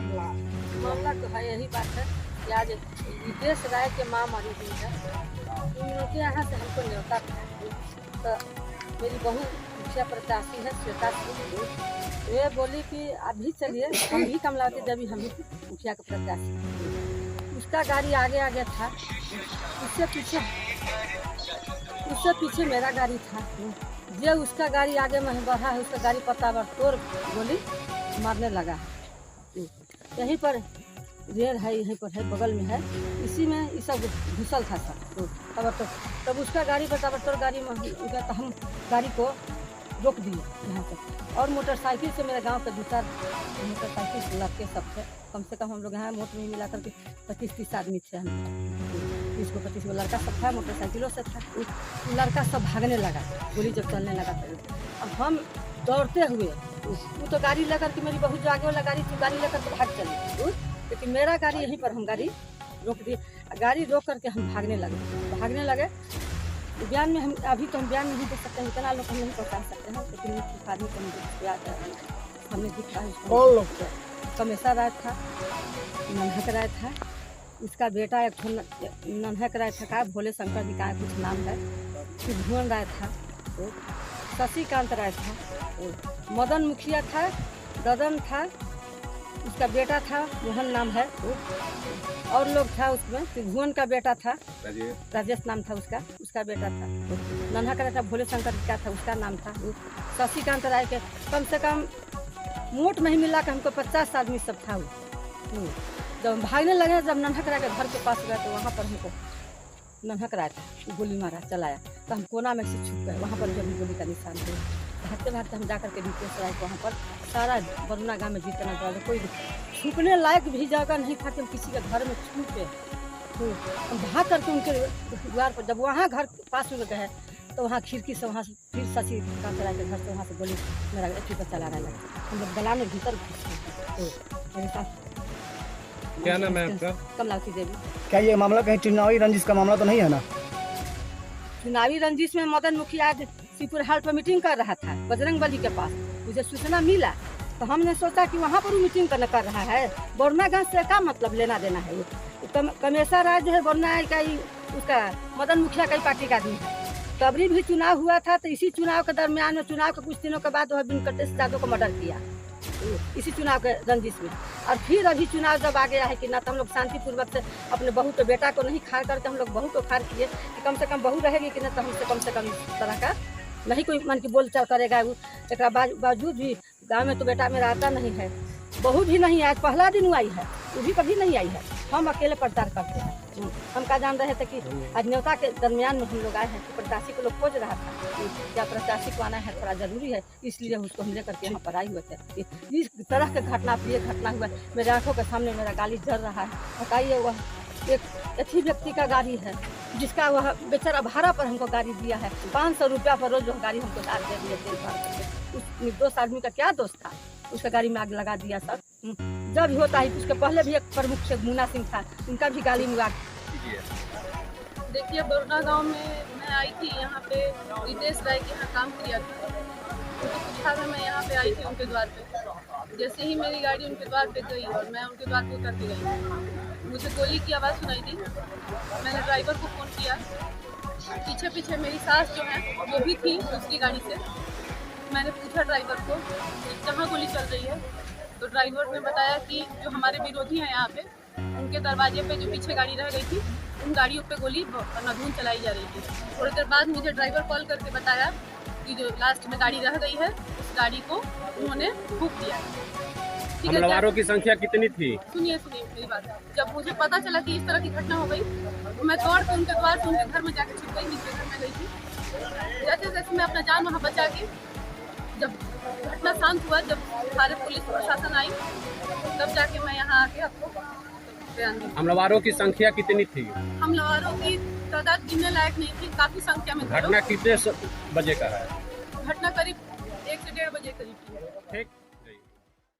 मामला तो है, यही बात है कि आज रितेश राय के माँ मरी हुई है। उनके यहाँ से हमको न्योता था, तो मेरी बहू मुखिया प्रत्याशी है श्वेता सिंह। वे बोली कि अभी चलिए हम भी कमलावती देवी हम भी मुखिया का प्रत्याशी। उसका गाड़ी आगे आगे था, उससे पीछे मेरा गाड़ी था। जो उसका गाड़ी आगे में बढ़ा है, उसका गाड़ी पत्ता तोड़ गोली मारने लगा है। यहीं पर रेल है, यहीं पर है, बगल में है, इसी में ये सब घुसल था सब। तो तब उसका गाड़ी बताबड़ गाड़ी में गया, तो हम गाड़ी को रोक दिए यहाँ पर। और मोटरसाइकिल से मेरे गांव के 2-4 मोटरसाइकिल से लड़के सब थे, कम से कम हम लोग यहाँ मोट में मिला करके 25-30 आदमी थे। हम 30-25 लड़का सब था, मोटरसाइकिलों से था। लड़का सब भागने लगा, गोली जब चलने लगा तो अब हम दौड़ते हुए, वो तो गाड़ी लेकर के, मेरी बहू जो आगे वाला गाड़ी थी, गाड़ी लेकर के भाग चली, लेकिन मेरा गाड़ी यहीं पर हम गाड़ी रोक दिए। गाड़ी रोक करके हम भागने लगे। बयान में हम अभी तो हम बयान नहीं दे सकते हैं, इतना लोग हम नहीं पहुँचा सकते हैं, लेकिन आदमी को हमने दिखा है। कौन लोग थे? कमेसा राय था, नन्हक राय था, उसका बेटा एक नन्हक राय था, का भोले शंकर जी का कुछ नाम है, भुवन राय था, शशिकांत राय था, मदन मुखिया था, ददन था, उसका बेटा था, मोहन नाम है, और लोग था उसमें। भुवन का बेटा था, राजेश नाम था उसका बेटा था। नन्हा का बेटा भोले शंकर का था, उसका नाम था। शशिकांत राय के कम से कम मोट में ही मिला के हमको 50 आदमी सब था। जब हम भागने लगे, जब नन्हा राय के घर के पास गए, तो वहाँ पर हमको नन्हा राय था, गोली मारा चलाया, तो हम कोना में से छुप गए। वहाँ पर जब गोली का निशान थे, भागते हम जाकर के रितेश राय को वहाँ पर सारा बरुना गाँव में जीतना पड़ा, कोई छुपने लायक भी जगह नहीं था कि हम किसी के घर में छुपे। तो हम भाग करके उनके द्वार पर, जब वहाँ घर पास में गए, तो वहाँ खिड़की से वहाँ से फिर शशिकांत राय के घर से वहाँ से गोली मेरा एथी पर चलाने लगा। हम लोग दलान में भीतर घुस गए। तो मेरे साथ क्या नाम है आपका? कमलावती देवी। क्या ये मामला कहीं चुनावी रंजिश का मामला तो नहीं है ना? चुनावी रंजिश में मदन मुखिया सीपुर हाल पर मीटिंग कर रहा था बजरंग बली के पास। मुझे सूचना मिला, तो हमने सोचा कि वहाँ पर वो मीटिंग कर रहा है, बोरना गांव से क्या मतलब लेना देना है। वो कमेसा राय जो है बोरना का ही, उसका मदन मुखिया का ही पार्टी का आदमी है। तबरी भी चुनाव हुआ था, तो इसी चुनाव के दरमियान में, चुनाव के कुछ दिनों के बाद वह बिनकटेश यादव को मर्डर किया, इसी चुनाव के रंजिश में। और फिर अभी चुनाव जब आ गया है कि ना, तो हम लोग शांतिपूर्वक से अपने बहू के बेटा को नहीं खार करके हम लोग बहू को खार किए कि कम से कम बहू रहेगी कि ना, तो हमसे कम से कम इस तरह का नहीं कोई मन की बोलचाल करेगा। वो एक बावजूद भी गाँव में तो बेटा मेरा आता नहीं है, बहू भी नहीं, आज पहला दिन आई है, वो भी कभी नहीं आई है। हम अकेले प्रचार करते हैं। हम क्या जान रहे थे कि आज न्योता के दरमियान में हम लोग आए हैं, कि प्रत्याशी को लोग खोज रहा था कि क्या प्रत्याशी को आना है, थोड़ा जरूरी है, इसलिए उसको हम लेकर के यहाँ पर आए हुए थे। इस तरह के घटना प्रिय घटना हुआ मेरे आंखों के सामने, मेरा गाड़ी जल रहा है। बताइए, वह एक ऐसी व्यक्ति का गाड़ी है जिसका वह बेचारा भाड़ा पर हमको गाड़ी दिया है, 500 रुपया पर रोज गाड़ी हमको दाद दे दिए तेल भर करके। उस निर्दोष आदमी का क्या दोष था? उसका गाड़ी में आग लगा दिया सर। जब भी होता है, उसके पहले भी एक प्रमुख से मुन्ना सिंह था, उनका भी गाड़ी में आग। देखिए, बरुना गांव में मैं आई थी, यहाँ पे रितेश राय के यहाँ काम किया था। उनके पूछा में मैं यहाँ पे आई थी उनके द्वार पे। जैसे ही मेरी गाड़ी उनके द्वार पे गई और मैं उनके द्वार पे उतर के गई, मुझे गोली की आवाज़ सुनाई दी। मैंने ड्राइवर को फ़ोन किया, पीछे मेरी सास जो है वो भी थी उसकी गाड़ी से। मैंने पूछा ड्राइवर को कहाँ गोली चल रही है, तो ड्राइवर ने बताया कि जो हमारे विरोधी हैं यहाँ पे, उनके दरवाजे पे जो पीछे गाड़ी रह गई थी, उन गाड़ियों पे गोली अंधाधुंध चलाई जा रही थी। थोड़ी देर बाद मुझे ड्राइवर कॉल करके बताया कि जो लास्ट में गाड़ी रह गई है, उस गाड़ी को उन्होंने फूंक दिया। हमलावरों की संख्या कितनी थी? सुनिए मेरी बात। जब मुझे पता चला कि इस तरह की घटना हो गई, तो मैं दौड़ के उनके द्वार से उनके घर में जाकर छिप गई, जिसके घर में गई थी। जैसे मैं अपना जान वहाँ बचा के, जब घटना शांत हुआ, जब सारे पुलिस प्रशासन आई, तब जाके मैं यहाँ आके आपको बयान दी। हमलावरों की संख्या कितनी थी? हमलावरों की तादाद गिनने लायक नहीं थी, काफी संख्या में। घटना कितने बजे का है? घटना करीब 1 से 1.5 बजे करीब की है। ठीक।